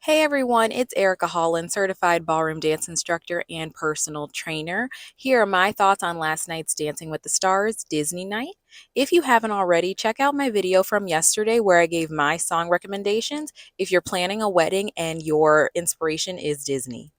Hey everyone, it's Erica Holland, certified ballroom dance instructor and personal trainer. Here are my thoughts on last night's Dancing with the Stars Disney night. If you haven't already, check out my video from yesterday where I gave my song recommendations if you're planning a wedding and your inspiration is Disney.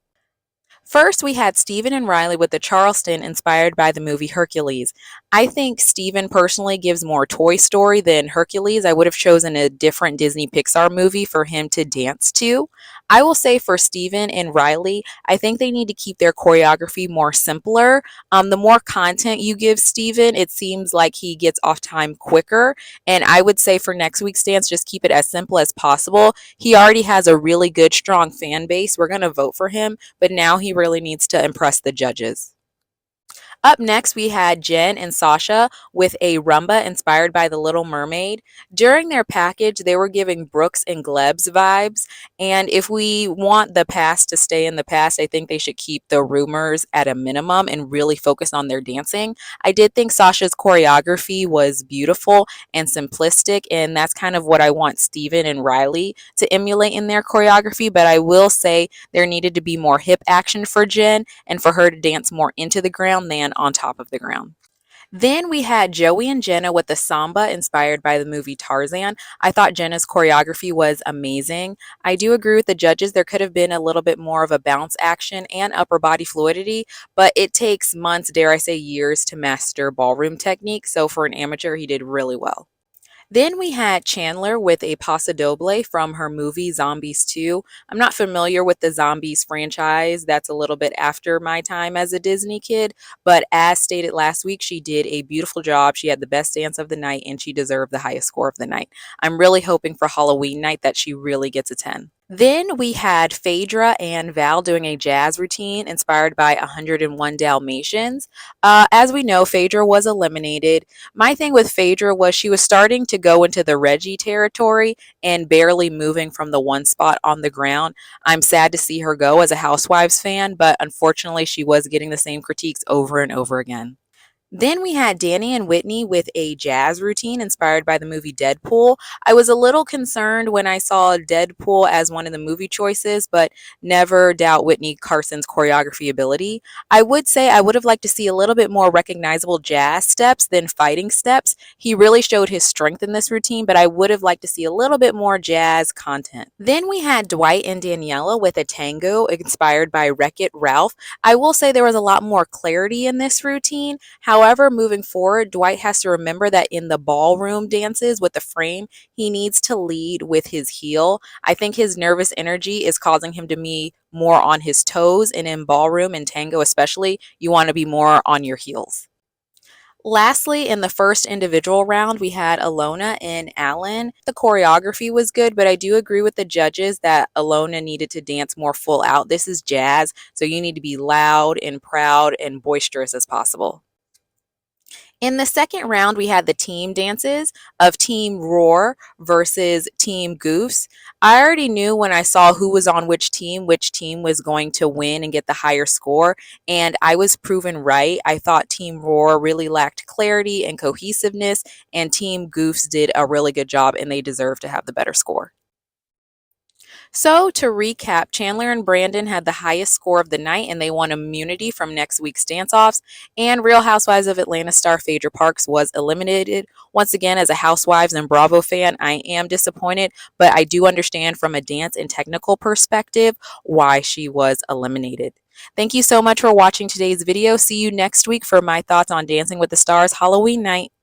First, we had Steven and Riley with the Charleston inspired by the movie Hercules. I think Steven personally gives more Toy Story than Hercules. I would have chosen a different Disney Pixar movie for him to dance to. I will say for Steven and Riley, I think they need to keep their choreography more simpler. The more content you give Steven, it seems like he gets off time quicker. And I would say for next week's dance, just keep it as simple as possible. He already has a really good, strong fan base. We're going to vote for him, but now he really needs to impress the judges. Up next, we had Jen and Sasha with a rumba inspired by The Little Mermaid. During their package, they were giving Brooks and Gleb's vibes. And if we want the past to stay in the past, I think they should keep the rumors at a minimum and really focus on their dancing. I did think Sasha's choreography was beautiful and simplistic, and that's kind of what I want Steven and Riley to emulate in their choreography. But I will say there needed to be more hip action for Jen and for her to dance more into the ground than on top of the ground. Then we had Joey and Jenna with the samba inspired by the movie Tarzan. I thought Jenna's choreography was amazing. I do agree with the judges. There could have been a little bit more of a bounce action and upper body fluidity, but it takes months, dare I say years, to master ballroom technique. So for an amateur, he did really well. Then we had Chandler with a Paso Doble from her movie Zombies 2. I'm not familiar with the Zombies franchise. That's a little bit after my time as a Disney kid. But as stated last week, she did a beautiful job. She had the best dance of the night and she deserved the highest score of the night. I'm really hoping for Halloween night that she really gets a 10. Then we had Phaedra and Val doing a jazz routine inspired by 101 Dalmatians. As we know, Phaedra was eliminated. My thing with Phaedra was she was starting to go into the Reggie territory and barely moving from the one spot on the ground. I'm sad to see her go as a Housewives fan, but unfortunately, she was getting the same critiques over and over again. Then we had Danny and Whitney with a jazz routine inspired by the movie Deadpool. I was a little concerned when I saw Deadpool as one of the movie choices, but never doubt Whitney Carson's choreography ability. I would say I would have liked to see a little bit more recognizable jazz steps than fighting steps. He really showed his strength in this routine, but I would have liked to see a little bit more jazz content. Then we had Dwight and Daniela with a tango inspired by Wreck-It Ralph. I will say there was a lot more clarity in this routine. However, moving forward, Dwight has to remember that in the ballroom dances with the frame, he needs to lead with his heel. I think his nervous energy is causing him to be more on his toes, and in ballroom and tango especially, you want to be more on your heels. Lastly, in the first individual round, we had Alona and Alan. The choreography was good, but I do agree with the judges that Alona needed to dance more full out. This is jazz, so you need to be loud and proud and boisterous as possible. In the second round, we had the team dances of Team Roar versus Team Goose. I already knew when I saw who was on which team was going to win and get the higher score, and I was proven right. I thought Team Roar really lacked clarity and cohesiveness, and Team Goose did a really good job, and they deserve to have the better score. So, to recap, Chandler and Brandon had the highest score of the night and they won immunity from next week's dance offs. And Real Housewives of Atlanta star Phaedra Parks was eliminated. Once again, as a Housewives and Bravo fan, I am disappointed, but I do understand from a dance and technical perspective why she was eliminated. Thank you so much for watching today's video. See you next week for my thoughts on Dancing with the Stars Halloween night.